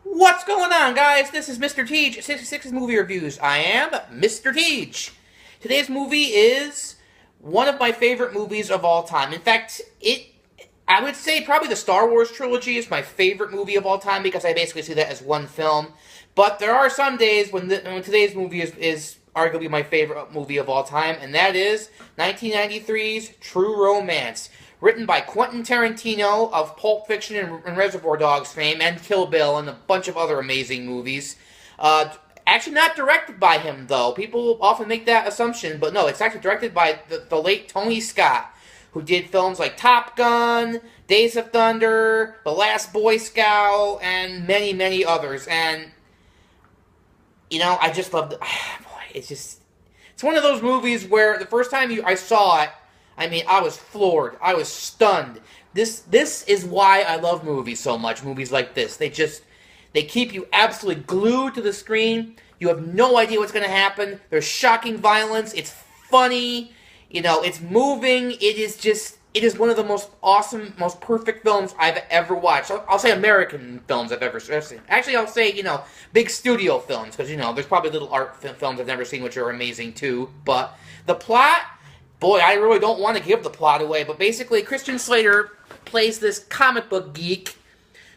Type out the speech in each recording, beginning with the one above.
What's going on, guys? This is Mr. Teach, 66's Movie Reviews. I am Mr. Teach. Today's movie is one of my favorite movies of all time. In fact, I would say probably the Star Wars trilogy is my favorite movie of all time because I basically see that as one film. But there are some days when today's movie is arguably my favorite movie of all time, and that is 1993's True Romance. Written by Quentin Tarantino of Pulp Fiction and Reservoir Dogs fame, and Kill Bill, and a bunch of other amazing movies. Actually not directed by him, though. People often make that assumption, but no, it's actually directed by the late Tony Scott, who did films like Top Gun, Days of Thunder, The Last Boy Scout, and many, many others. And, I just love boy, it's one of those movies where the first time I saw it, I was floored. I was stunned. This is why I love movies so much. Movies like this. They keep you absolutely glued to the screen. You have no idea what's going to happen. There's shocking violence. It's funny. It's moving. It is one of the most awesome, most perfect films I've ever watched. I'll say American films I've ever seen. Actually, I'll say, big studio films, because, there's probably little art films I've never seen which are amazing too. But the plot, boy, I really don't want to give the plot away, but basically Christian Slater plays this comic book geek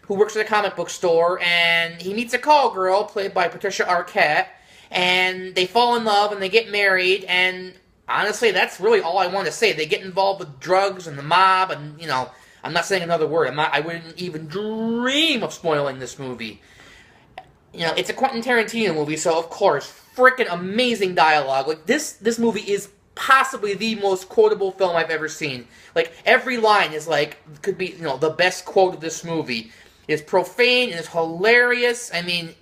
who works at a comic book store, and he meets a call girl played by Patricia Arquette, and they fall in love and they get married, and honestly, that's really all I want to say. They get involved with drugs and the mob, and, I'm not saying another word. I wouldn't even dream of spoiling this movie. It's a Quentin Tarantino movie, so of course, freaking amazing dialogue. Like, this movie is possibly the most quotable film I've ever seen. Like, every line is could be, the best quote of this movie. It's profane and it's hilarious. I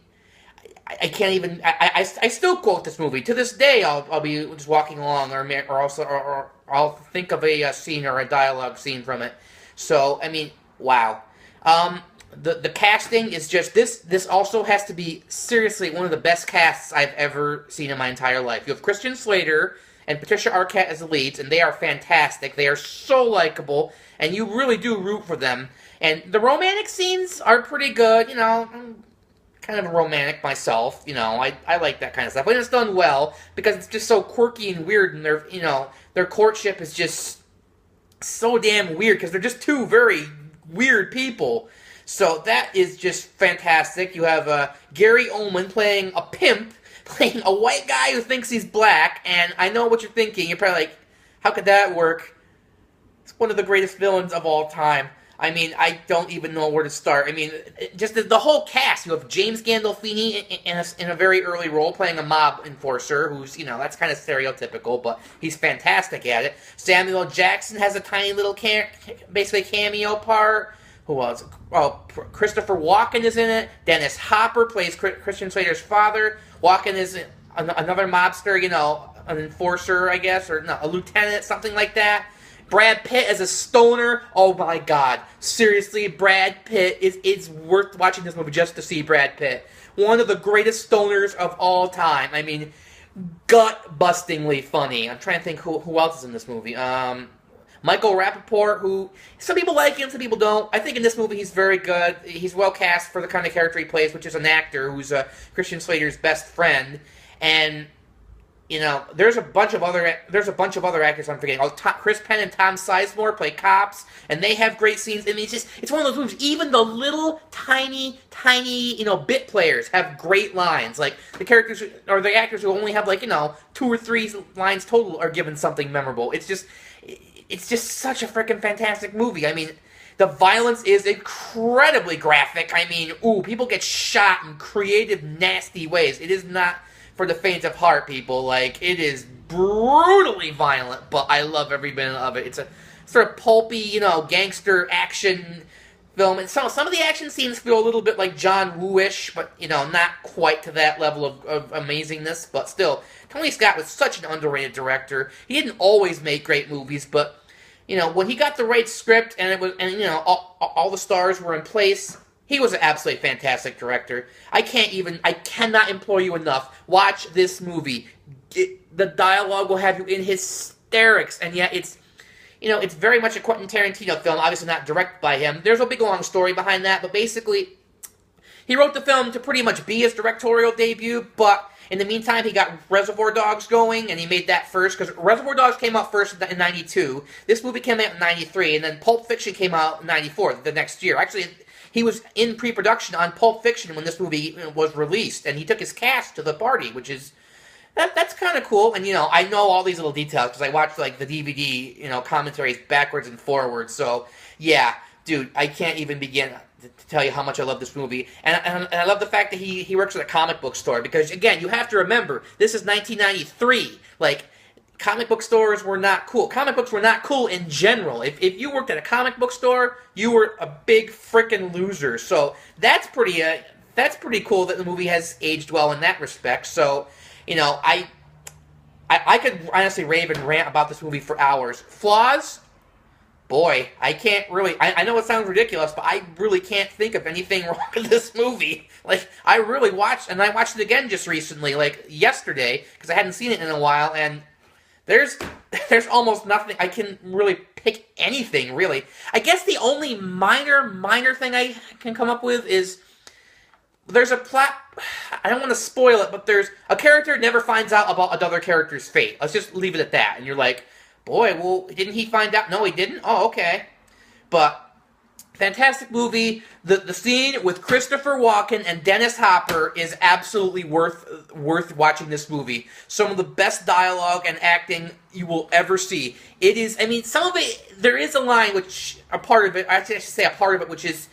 can't even. I still quote this movie to this day. I'll be just walking along, or I'll think of a scene or a dialogue scene from it. So wow. The casting is just this. This also has to be seriously one of the best casts I've ever seen in my entire life. You have Christian Slater and Patricia Arquette as the leads, and they are fantastic. They are so likable, and you really do root for them. And the romantic scenes are pretty good. I'm kind of a romantic myself. I like that kind of stuff. But it's done well because it's just so quirky and weird, and their courtship is just so damn weird because they're just two very weird people. So that is just fantastic. You have Gary Oldman playing a pimp, playing a white guy who thinks he's black, and I know what you're thinking. You're probably like, how could that work? It's one of the greatest villains of all time. I don't even know where to start. Just the whole cast. You have James Gandolfini in a very early role, playing a mob enforcer, who's, that's kind of stereotypical, but he's fantastic at it. Samuel L. Jackson has a tiny little, basically cameo part. Who else? Oh, Christopher Walken is in it. Dennis Hopper plays Christian Slater's father. Walken is another mobster, an enforcer, I guess, or no, a lieutenant, something like that. Brad Pitt as a stoner. Oh my god. Seriously, Brad Pitt it's worth watching this movie just to see Brad Pitt. One of the greatest stoners of all time. Gut-bustingly funny. I'm trying to think who else is in this movie. Michael Rappaport, who some people like him, some people don't. I think in this movie he's very good. He's well cast for the kind of character he plays, which is an actor who's Christian Slater's best friend. And there's a bunch of other actors I'm forgetting. Chris Penn and Tom Sizemore play cops, and they have great scenes. It's one of those movies. Even the little tiny bit players have great lines. Like the characters or the actors who only have 2 or 3 lines total are given something memorable. It's just such a freaking fantastic movie. The violence is incredibly graphic. People get shot in creative, nasty ways. It is not for the faint of heart, people. It is brutally violent, but I love every minute of it. It's a sort of pulpy, gangster action film. And some of the action scenes feel a little bit like John Woo-ish, but, not quite to that level of amazingness. But still, Tony Scott was such an underrated director. He didn't always make great movies, but, when he got the right script and all the stars were in place, he was an absolutely fantastic director. I cannot implore you enough. Watch this movie. The dialogue will have you in hysterics, and yet it's very much a Quentin Tarantino film, obviously not directed by him. There's a big long story behind that, but basically, He wrote the film to pretty much be his directorial debut, but in the meantime, he got Reservoir Dogs going, and he made that first, because Reservoir Dogs came out first in 92, this movie came out in 93, and then Pulp Fiction came out in 94, the next year. Actually, he was in pre-production on Pulp Fiction when this movie was released, and he took his cast to the party, which is... That's kind of cool, and, I know all these little details, because I watched, the DVD, commentaries backwards and forwards, so, yeah, dude, I can't even begin to tell you how much I love this movie. And I love the fact that he works at a comic book store, because, again, you have to remember, this is 1993. Comic book stores were not cool. Comic books were not cool in general. If you worked at a comic book store, you were a big frickin' loser. So that's pretty cool that the movie has aged well in that respect. So, I could honestly rave and rant about this movie for hours. Flaws? Boy, I can't really... I know it sounds ridiculous, but I really can't think of anything wrong with this movie. I really watched... And I watched it again just recently, yesterday, because I hadn't seen it in a while, and there's almost nothing... I can really pick anything, really. I guess the only minor thing I can come up with is... There's a plot... I don't want to spoil it, but there's... A character never finds out about another character's fate. Let's just leave it at that. And you're like... Boy, well, didn't he find out? No, he didn't? Oh, okay. But, fantastic movie. The scene with Christopher Walken and Dennis Hopper is absolutely worth watching this movie. Some of the best dialogue and acting you will ever see. It is, some of it, there is a line which, a part of it, I should say a part of it, which is,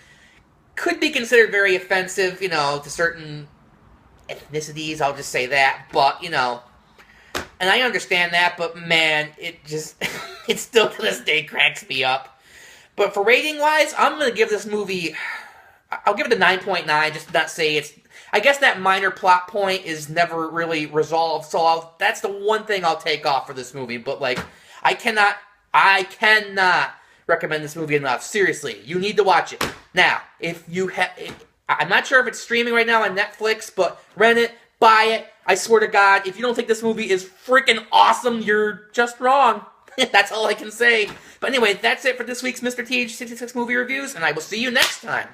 could be considered very offensive, to certain ethnicities, I'll just say that. But, and I understand that, but man, it just, it still to this day cracks me up. But for rating-wise, I'm going to give this movie, I'll give it a 9.9, just to not say it's, I guess that minor plot point is never really resolved, so that's the one thing I'll take off for this movie. But, I cannot recommend this movie enough. Seriously, you need to watch it. Now, if you have, I'm not sure if it's streaming right now on Netflix, but rent it, buy it. I swear to God, if you don't think this movie is freaking awesome, you're just wrong. That's all I can say. But anyway, that's it for this week's Mr. T 66 Movie Reviews, and I will see you next time.